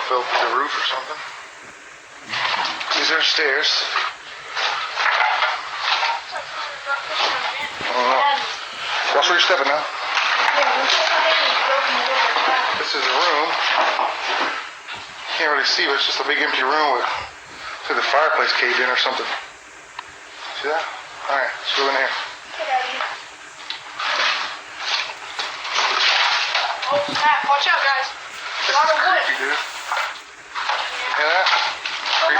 fell through the roof or something. These are stairs. I don't know. Watch where you're stepping now. This is a room. Can't really see, but it's just a big empty room with the fireplace caved in or something. See that? Alright, let's go in here. Oh snap, watch out guys. A lot of wood. Creepy, dude. Hear that? Creepy.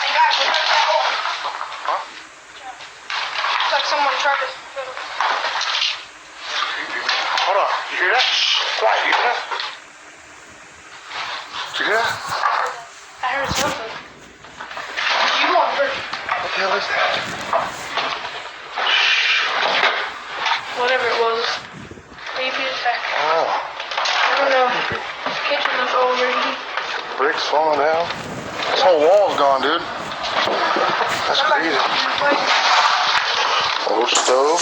Hey guys, look at that hole. Huh? It's like someone tried to Creepy, man. Hold on. You hear that? Shh. Quiet. You hear that? Did you hear that? I heard something. You going first. What the hell is that? Whatever it was. Maybe it's back. Oh. I don't know. The kitchen is overheating. Bricks falling down. This whole wall's gone, dude. That's crazy. Old stove.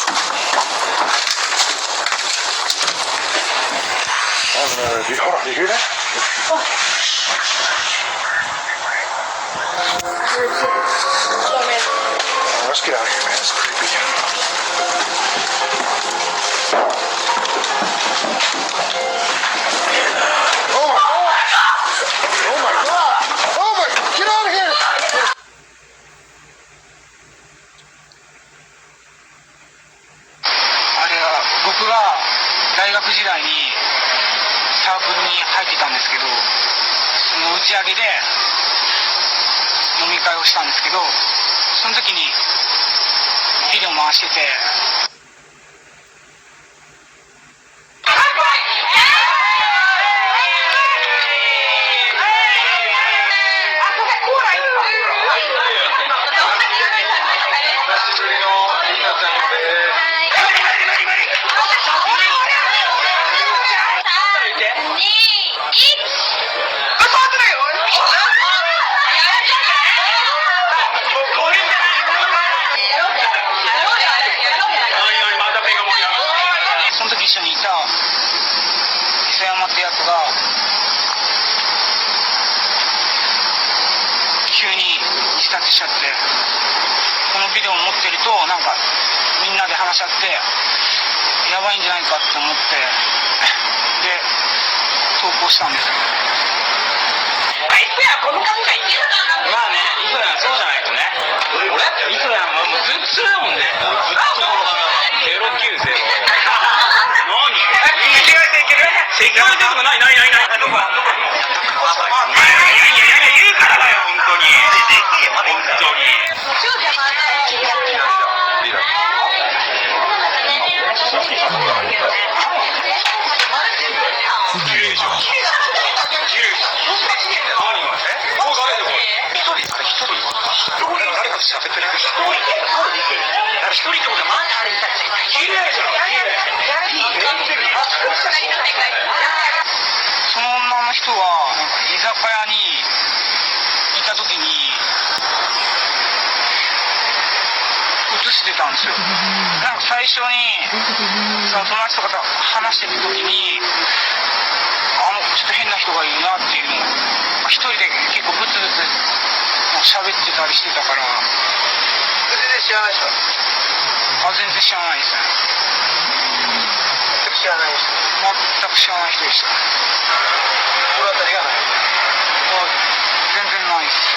I have another view. Hold on, do you hear that? Oh. I heard something. So man. Oh, let's get out of here, man. It's creepy. Oh my God! Oh my God! Oh my! Get out of here! あれは僕が大学時代にサークルに入ってたんですけど、その打ち上げで飲み会をしたんですけど、その時にビデオ回してて。その時一緒にいた磯山ってやつが急に自殺しちゃって、このビデオを持ってるとなんかみんなで話し合ってやばいんじゃないかって思ってで投稿したんですよ。まあね、磯山そうじゃないとね。俺？磯山はもうずっとそれだもんね。ずっとゼロ級ゼロ。何？赤外線とかない。どこ？いや言うからだよ本当に。本当に。その女の人はなんか居酒屋にいた時に映してたんですよ。なんか最初にその友達とかと話してる時にちょっと変な人がいるなっていうのを一人で結構ブツブツ喋ってたりしてたから。全然知らない人？全然知らないですね。全く知らない人？全く知らない人でした。心当たりがない？全然ないです。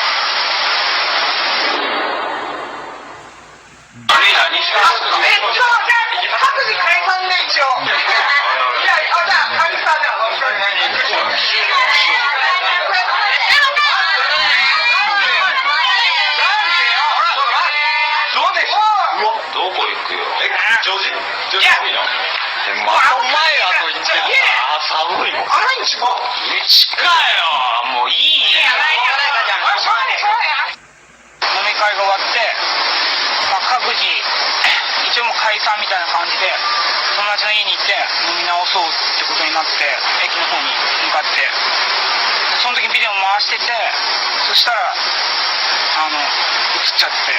何してますか？各自解散で一応。じゃあカニさんでどこ行くよ？ジョージいいの？またお前らと言ってる寒いもん。近よ。もういいよ。飲み会が終わって、各自一応もう解散みたいな感じで友達の家に行って飲み直そうってことになって駅の方に向かって、その時ビデオ回してて、そしたら映っちゃって。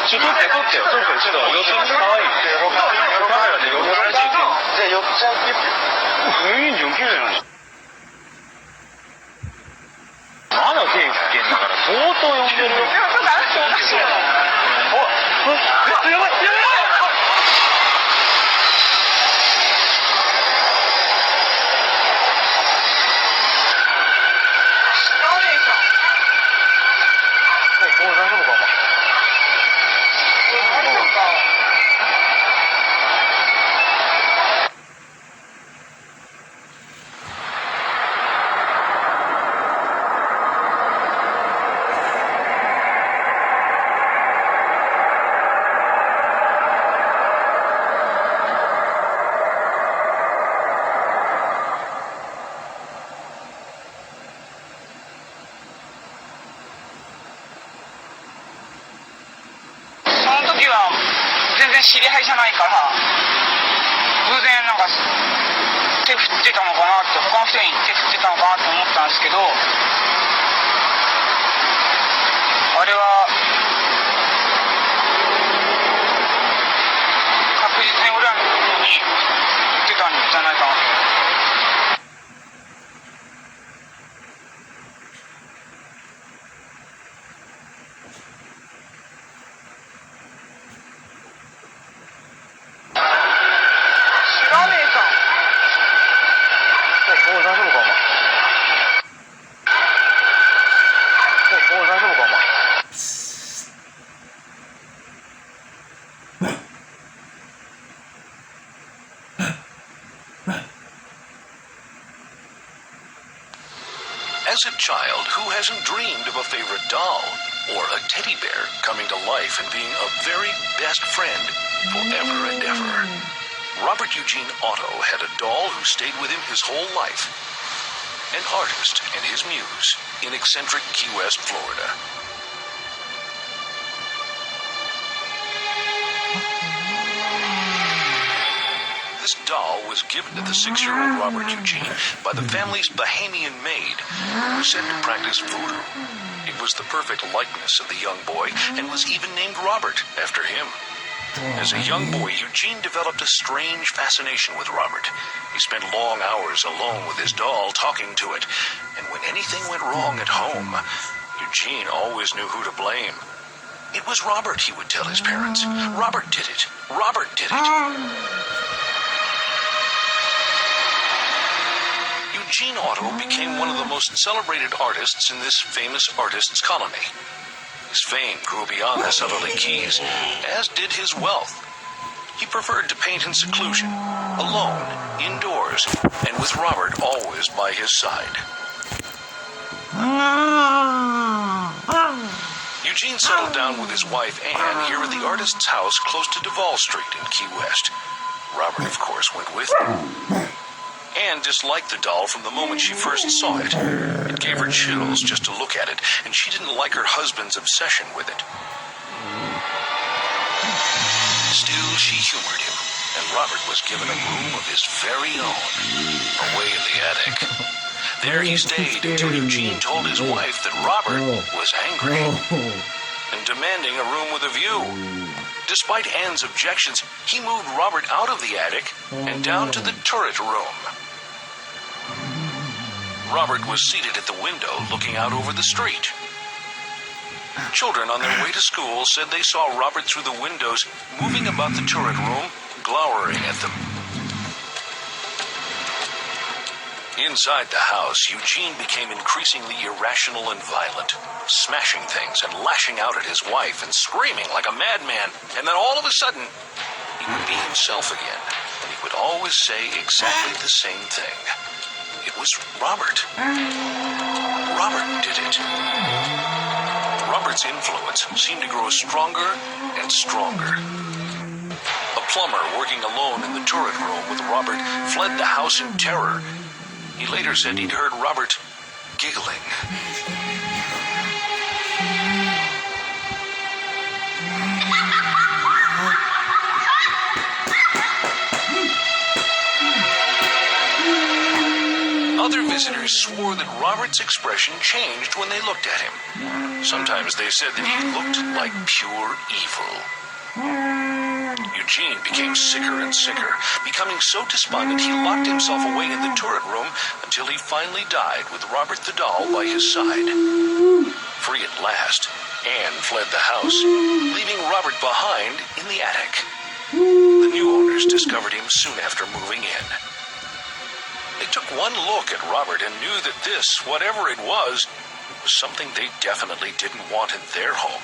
ちょっと撮ってよ。ちょっと寄ってみて。かわいい。カメラで寄ってられちゃいけん。じゃあ寄っちゃうけど。いいじゃん、綺麗なの。まだ手振ってんだから相当呼んでるよ。でもちょっとあの人おかしいよ。やばい。大丈夫かお前。全然知り合いじゃないから偶然なんか手振ってたのかなって他の人に手振ってたのかなって思ったんですけどあれは確実に俺らの方に振ってたんじゃないかなと。As a child, who hasn't dreamed of a favorite doll or a teddy bear coming to life and being a very best friend forever and ever? Robert Eugene Otto had a doll who stayed with him his whole life. An artist and his muse in eccentric Key West, Florida. This doll was given to the 6-year-old Robert Eugene by the family's Bahamian maid, who was said to practice voodoo. It was the perfect likeness of the young boy and was even named Robert after him. As a young boy, Eugene developed a strange fascination with Robert. He spent long hours alone with his doll talking to it, and when anything went wrong at home, Eugene always knew who to blame. It was Robert, he would tell his parents. Robert did it. Robert did it. Eugene Otto became one of the most celebrated artists in this famous artists' colony. His fame grew beyond the southerly Keys, as did his wealth. He preferred to paint in seclusion, alone, indoors, and with Robert always by his side. Eugene settled down with his wife Anne here at the artist's house close to Duval Street in Key West. Robert, of course, went with him. Anne disliked the doll from the moment she first saw it. It gave her chills just to look at it, and she didn't like her husband's obsession with it. Still, she humored him, and Robert was given a room of his very own, away in the attic. There he stayed until Eugene told his wife that Robert was angry and demanding a room with a view. Despite Anne's objections, he moved Robert out of the attic and down to the turret room. Robert was seated at the window looking out over the street. Children on their way to school said they saw Robert through the windows moving about the turret room, glowering at them. Inside the house, Eugene became increasingly irrational and violent, smashing things and lashing out at his wife and screaming like a madman. And then all of a sudden, he would be himself again, and he would always say exactly the same thing. It was Robert. Robert did it. Robert's influence seemed to grow stronger and stronger. A plumber working alone in the turret room with Robert fled the house in terror. He later said he'd heard Robert giggling. Other visitors swore that Robert's expression changed when they looked at him. Sometimes they said that he looked like pure evil. Eugene became sicker and sicker, becoming so despondent he locked himself away in the turret room until he finally died with Robert the doll by his side. Free at last, Anne fled the house, leaving Robert behind in the attic. The new owners discovered him soon after moving in. They took one look at Robert and knew that this, whatever it was something they definitely didn't want in their home.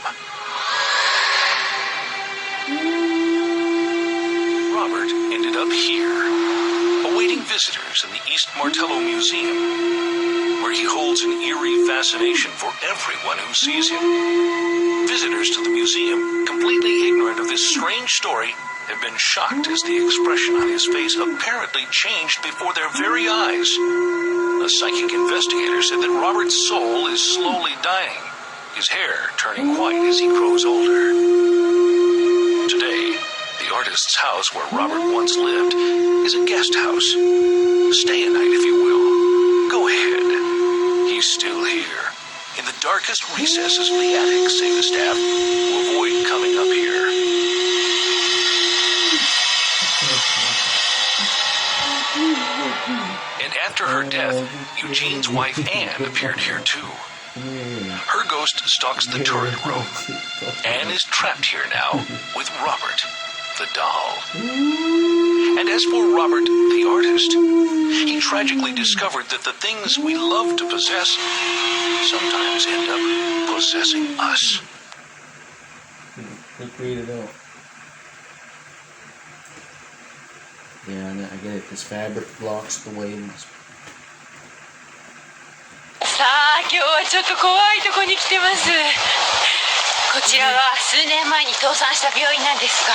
Robert ended up here, awaiting visitors in the East Martello Museum, where he holds an eerie fascination for everyone who sees him. Visitors to the museum, completely ignorant of this strange story, have been shocked as the expression on his face apparently changed before their very eyes. A psychic investigator said that Robert's soul is slowly dying, his hair turning white as he grows older. Today, the artist's house where Robert once lived is a guest house. Stay a night if you will. Go ahead. He's still here, in the darkest recesses of the attic, say the staff, who avoid coming up here. And after her death, Eugene's wife Anne appeared here too. Her ghost stalks the turret room. Anne is trapped here now with Robert, the doll. And as for Robert, the artist, he tragically discovered that the things we love to possess sometimes end up possessing us. They created out. Yeah, I get it. This fabric blocks the waves. さあ今日はちょっと怖いとこに来てます。こちらは数年前に倒産した病院なんですが、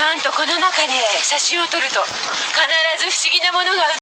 なんとこの中で写真を撮ると必ず不思議なものが